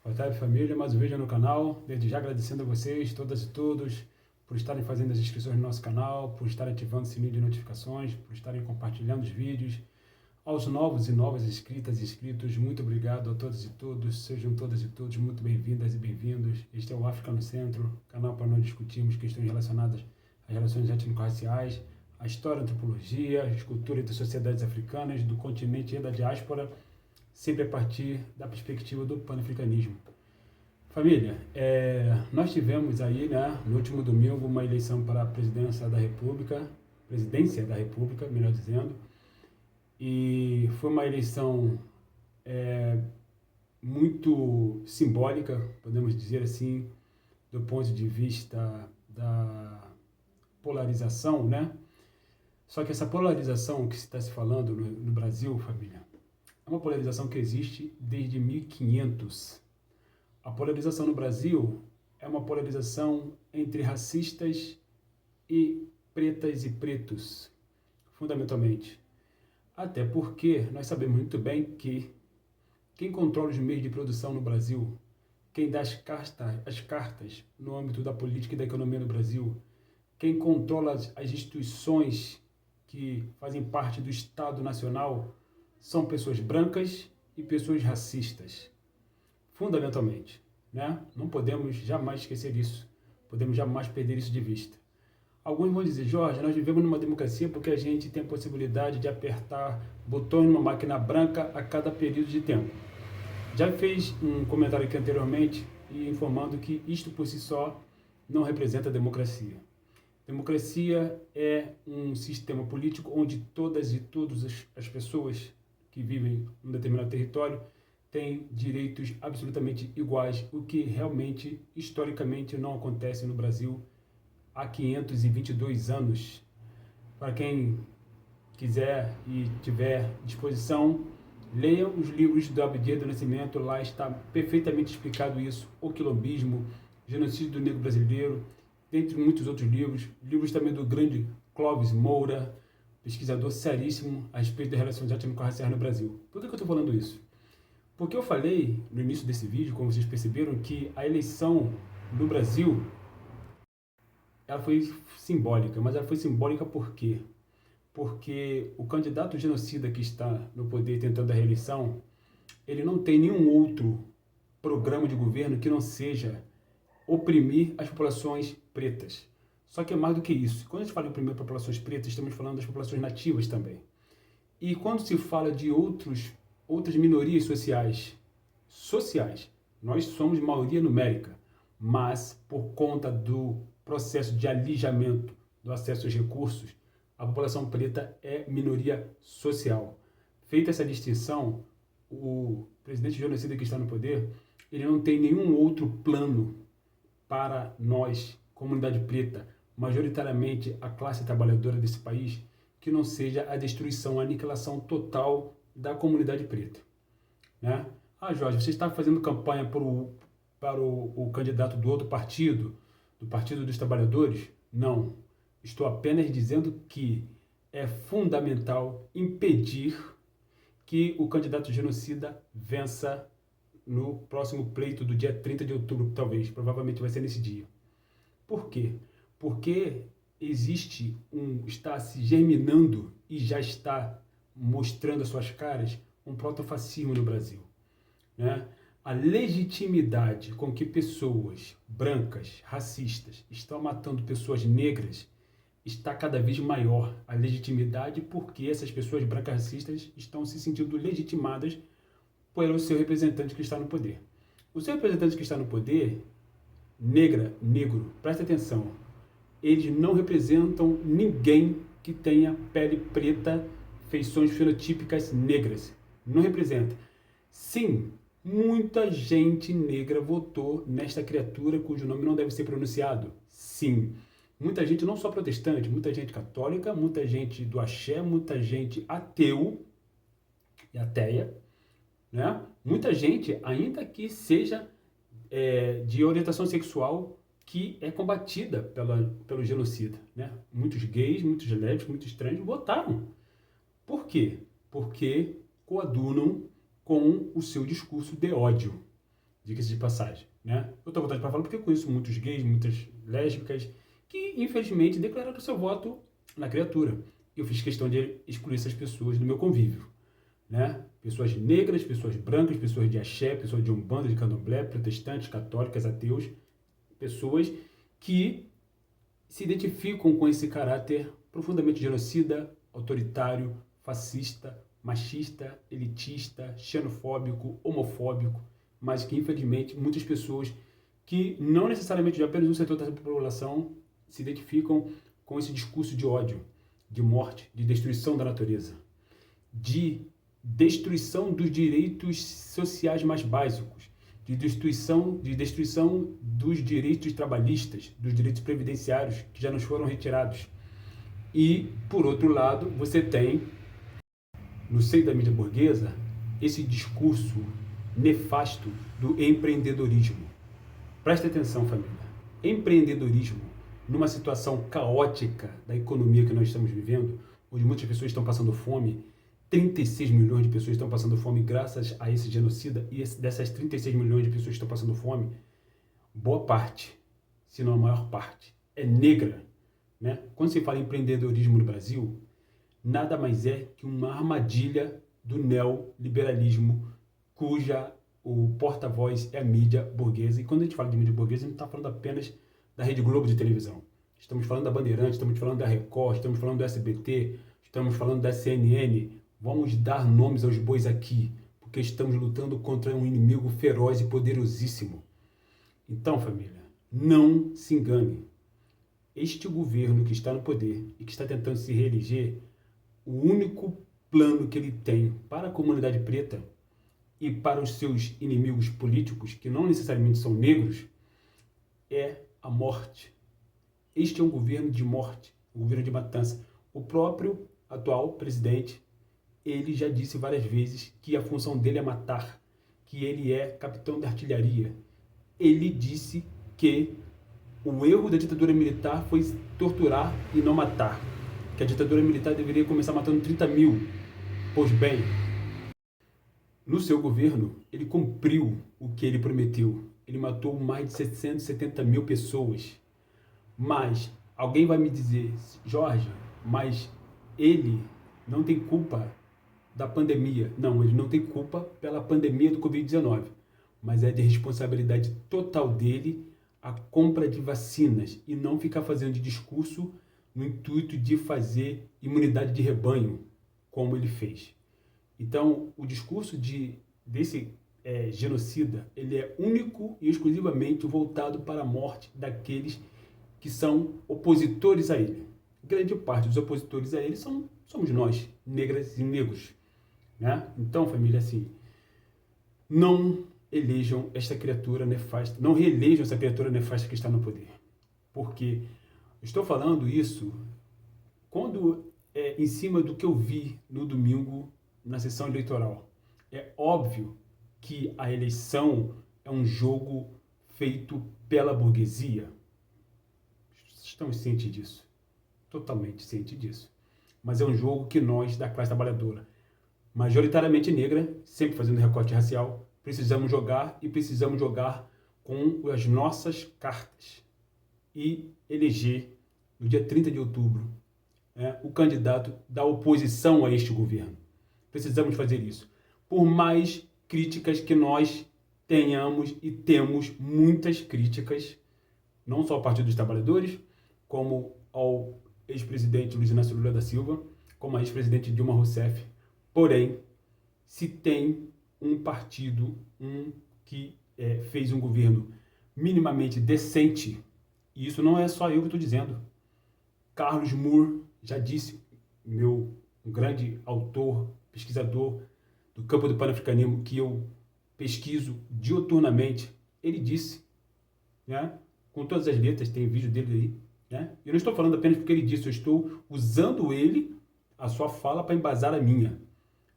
Boa tarde, família. Mais um vídeo no canal. Desde já agradecendo a vocês, todas e todos, por estarem fazendo as inscrições no nosso canal, por estarem ativando o sininho de notificações, por estarem compartilhando os vídeos. Aos novos e novas inscritas e inscritos, muito obrigado a todas e todos. Sejam todas e todos muito bem-vindas e bem-vindos. Este é o África no Centro, canal para nós discutirmos questões relacionadas às relações étnico-raciais, a história, a antropologia, a cultura das sociedades africanas, do continente e da diáspora, sempre a partir da perspectiva do pan-africanismo. Família, nós tivemos aí, no último domingo, uma eleição para a presidência da República, melhor dizendo, e foi uma eleição muito simbólica, podemos dizer assim, do ponto de vista da polarização, né? Só que essa polarização que está se falando no Brasil, família, é uma polarização que existe desde 1500. A polarização no Brasil é uma polarização entre racistas e pretas e pretos, fundamentalmente. Até porque nós sabemos muito bem que quem controla os meios de produção no Brasil, quem dá as cartas no âmbito da política e da economia no Brasil, quem controla as instituições que fazem parte do Estado Nacional, são pessoas brancas e pessoas racistas, fundamentalmente, né? Não podemos jamais esquecer isso, podemos jamais perder isso de vista. Alguns vão dizer, Jorge, nós vivemos numa democracia porque a gente tem a possibilidade de apertar botões numa máquina branca a cada período de tempo. Já fez um comentário aqui anteriormente informando que isto por si só não representa democracia. Democracia é um sistema político onde todas e todas as pessoas que vivem em um determinado território têm direitos absolutamente iguais, o que realmente, historicamente, não acontece no Brasil há 522 anos. Para quem quiser e tiver disposição, leiam os livros do Abdias do Nascimento, lá está perfeitamente explicado isso, o quilombismo, genocídio do negro brasileiro, dentre muitos outros livros também do grande Clóvis Moura, pesquisador seríssimo a respeito das relações étnico-raciais no Brasil. Por que eu estou falando isso? Porque eu falei no início desse vídeo, como vocês perceberam, que a eleição no Brasil ela foi simbólica, mas ela foi simbólica por quê? Porque o candidato genocida que está no poder tentando a reeleição, ele não tem nenhum outro programa de governo que não seja oprimir as populações pretas. Só que é mais do que isso. Quando a gente fala em oprimir populações pretas, estamos falando das populações nativas também. E quando se fala de outras minorias sociais, nós somos maioria numérica, mas por conta do processo de alijamento do acesso aos recursos, a população preta é minoria social. Feita essa distinção, o presidente genocida que está no poder, ele não tem nenhum outro plano para nós, comunidade preta, majoritariamente a classe trabalhadora desse país, que não seja a destruição, a aniquilação total da comunidade preta, né? Ah, Jorge, você está fazendo campanha para o candidato do outro partido, do Partido dos Trabalhadores? Não. Estou apenas dizendo que é fundamental impedir que o candidato genocida vença no próximo pleito do dia 30 de outubro, talvez, provavelmente vai ser nesse dia. Por quê? Porque está se germinando e já está mostrando as suas caras um protofascismo no Brasil, né? A legitimidade com que pessoas brancas, racistas, estão matando pessoas negras está cada vez maior. A legitimidade porque essas pessoas brancas racistas estão se sentindo legitimadas pelo seu representante que está no poder. O seu representante que está no poder, negro, presta atenção, eles não representam ninguém que tenha pele preta, feições fenotípicas negras. Não representa. Sim, muita gente negra votou nesta criatura cujo nome não deve ser pronunciado. Sim. Muita gente, não só protestante, muita gente católica, muita gente do axé, muita gente ateu e ateia, né? Muita gente, ainda que seja de orientação sexual, que é combatida pelo genocida, né? Muitos gays, muitos lésbicos, muitos trans votaram. Por quê? Porque coadunam com o seu discurso de ódio. diga-se de passagem, né? Eu estou votando para falar porque eu conheço muitos gays, muitas lésbicas, que infelizmente declararam seu voto na criatura. Eu fiz questão de excluir essas pessoas do meu convívio, né? Pessoas negras, pessoas brancas, pessoas de axé, pessoas de umbanda, de candomblé, protestantes, católicas, ateus, pessoas que se identificam com esse caráter profundamente genocida, autoritário, fascista, machista, elitista, xenofóbico, homofóbico, mas que infelizmente muitas pessoas que não necessariamente de apenas um setor da população se identificam com esse discurso de ódio, de morte, de destruição da natureza, de destruição dos direitos sociais mais básicos, de destruição dos direitos trabalhistas, dos direitos previdenciários que já nos foram retirados. E, por outro lado, você tem, no seio da mídia burguesa, esse discurso nefasto do empreendedorismo. Preste atenção, família. Empreendedorismo, numa situação caótica da economia que nós estamos vivendo, onde muitas pessoas estão passando fome, 36 milhões de pessoas estão passando fome graças a esse genocida, e dessas 36 milhões de pessoas que estão passando fome, boa parte, se não a maior parte, é negra, né? Quando se fala em empreendedorismo no Brasil, nada mais é que uma armadilha do neoliberalismo, cuja o porta-voz é a mídia burguesa. E quando a gente fala de mídia burguesa, a gente não está falando apenas da Rede Globo de televisão. Estamos falando da Bandeirantes, estamos falando da Record, estamos falando do SBT, estamos falando da CNN. Vamos dar nomes aos bois aqui, porque estamos lutando contra um inimigo feroz e poderosíssimo. Então, família, não se engane. Este governo que está no poder e que está tentando se reeleger, o único plano que ele tem para a comunidade preta e para os seus inimigos políticos, que não necessariamente são negros, é a morte. Este é um governo de morte, um governo de matança. O próprio atual presidente, ele já disse várias vezes que a função dele é matar, que ele é capitão de artilharia. Ele disse que o erro da ditadura militar foi torturar e não matar, que a ditadura militar deveria começar matando 30 mil. Pois bem, no seu governo, ele cumpriu o que ele prometeu. Ele matou mais de 770 mil pessoas. Mas alguém vai me dizer, Jorge, mas ele não tem culpa da pandemia. Não, ele não tem culpa pela pandemia do Covid-19, mas é de responsabilidade total dele a compra de vacinas e não ficar fazendo de discurso no intuito de fazer imunidade de rebanho, como ele fez. Então, o discurso desse genocida, ele é único e exclusivamente voltado para a morte daqueles que são opositores a ele. Grande parte dos opositores a ele somos nós, negras e negros, né? Então, família, assim, não elejam esta criatura nefasta, não reelejam essa criatura nefasta que está no poder. Porque estou falando isso quando em cima do que eu vi no domingo na sessão eleitoral. É óbvio que a eleição é um jogo feito pela burguesia. Estamos cientes disso. Totalmente cientes disso. Mas é um jogo que nós, da classe trabalhadora, majoritariamente negra, sempre fazendo recorte racial, precisamos jogar e precisamos jogar com as nossas cartas e eleger, no dia 30 de outubro, o candidato da oposição a este governo. Precisamos fazer isso. Por mais críticas que nós tenhamos, e temos muitas críticas, não só ao Partido dos Trabalhadores, como ao ex-presidente Luiz Inácio Lula da Silva, como a ex-presidente Dilma Rousseff. Porém, se tem um partido que fez um governo minimamente decente, e isso não é só eu que estou dizendo. Carlos Moore já disse, um grande autor, pesquisador do campo do panafricanismo, que eu pesquiso diuturnamente, ele disse, né, com todas as letras, tem vídeo dele aí, né? Eu não estou falando apenas porque ele disse, eu estou usando a sua fala, para embasar a minha,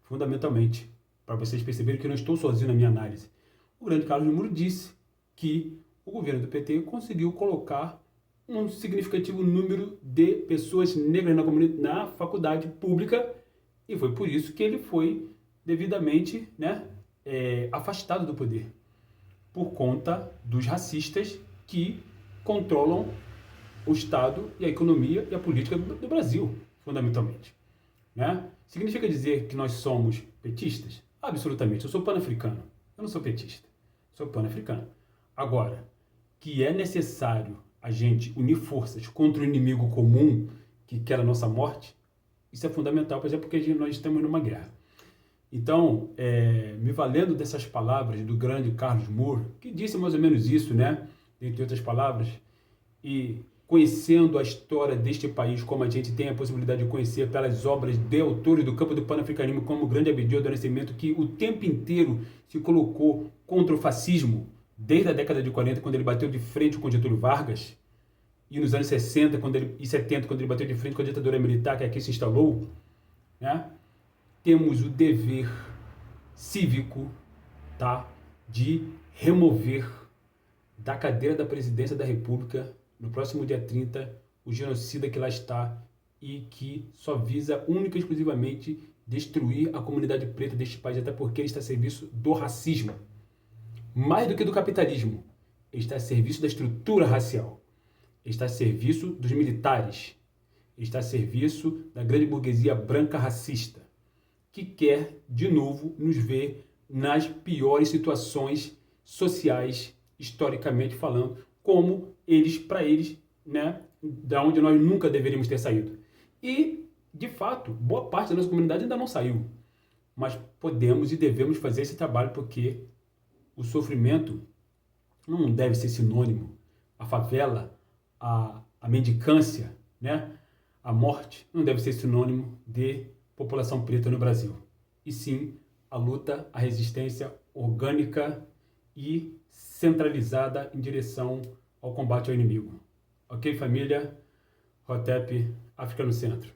fundamentalmente, para vocês perceberem que eu não estou sozinho na minha análise. O grande Carlos Moore disse que o governo do PT conseguiu colocar um significativo número de pessoas negras na faculdade pública, e foi por isso que ele foi devidamente, afastado do poder. por conta dos racistas que controlam o Estado e a economia e a política do Brasil, fundamentalmente. Né? Significa dizer que nós somos petistas? Absolutamente. Eu sou pan-africano. Eu não sou petista. Sou pan-africano. Agora, que é necessário a gente unir forças contra o inimigo comum que quer a nossa morte, isso é fundamental, por exemplo, porque nós estamos numa guerra. Então, me valendo dessas palavras do grande Carlos Moore, que disse mais ou menos isso, né? Entre outras palavras, e conhecendo a história deste país, como a gente tem a possibilidade de conhecer pelas obras de autores do campo do panafricanismo, como o grande Abdiel do Nascimento, que o tempo inteiro se colocou contra o fascismo, desde a década de 40, quando ele bateu de frente com Getúlio Vargas, e nos anos 60 e 70, quando ele bateu de frente com a ditadura militar que aqui se instalou, né? Temos o dever cívico, tá, de remover da cadeira da presidência da República, no próximo dia 30, o genocida que lá está e que só visa única e exclusivamente destruir a comunidade preta deste país, até porque ele está a serviço do racismo. Mais do que do capitalismo, ele está a serviço da estrutura racial, ele está a serviço dos militares, ele está a serviço da grande burguesia branca racista, que quer, de novo, nos ver nas piores situações sociais, historicamente falando, como eles, para eles, né, da onde nós nunca deveríamos ter saído. E, de fato, boa parte da nossa comunidade ainda não saiu. Mas podemos e devemos fazer esse trabalho porque o sofrimento não deve ser sinônimo. A favela, a mendicância, né, a morte não deve ser sinônimo de população preta no Brasil. E sim, a luta, a resistência orgânica e centralizada em direção ao combate ao inimigo. Ok, família? Hotep, África no Centro.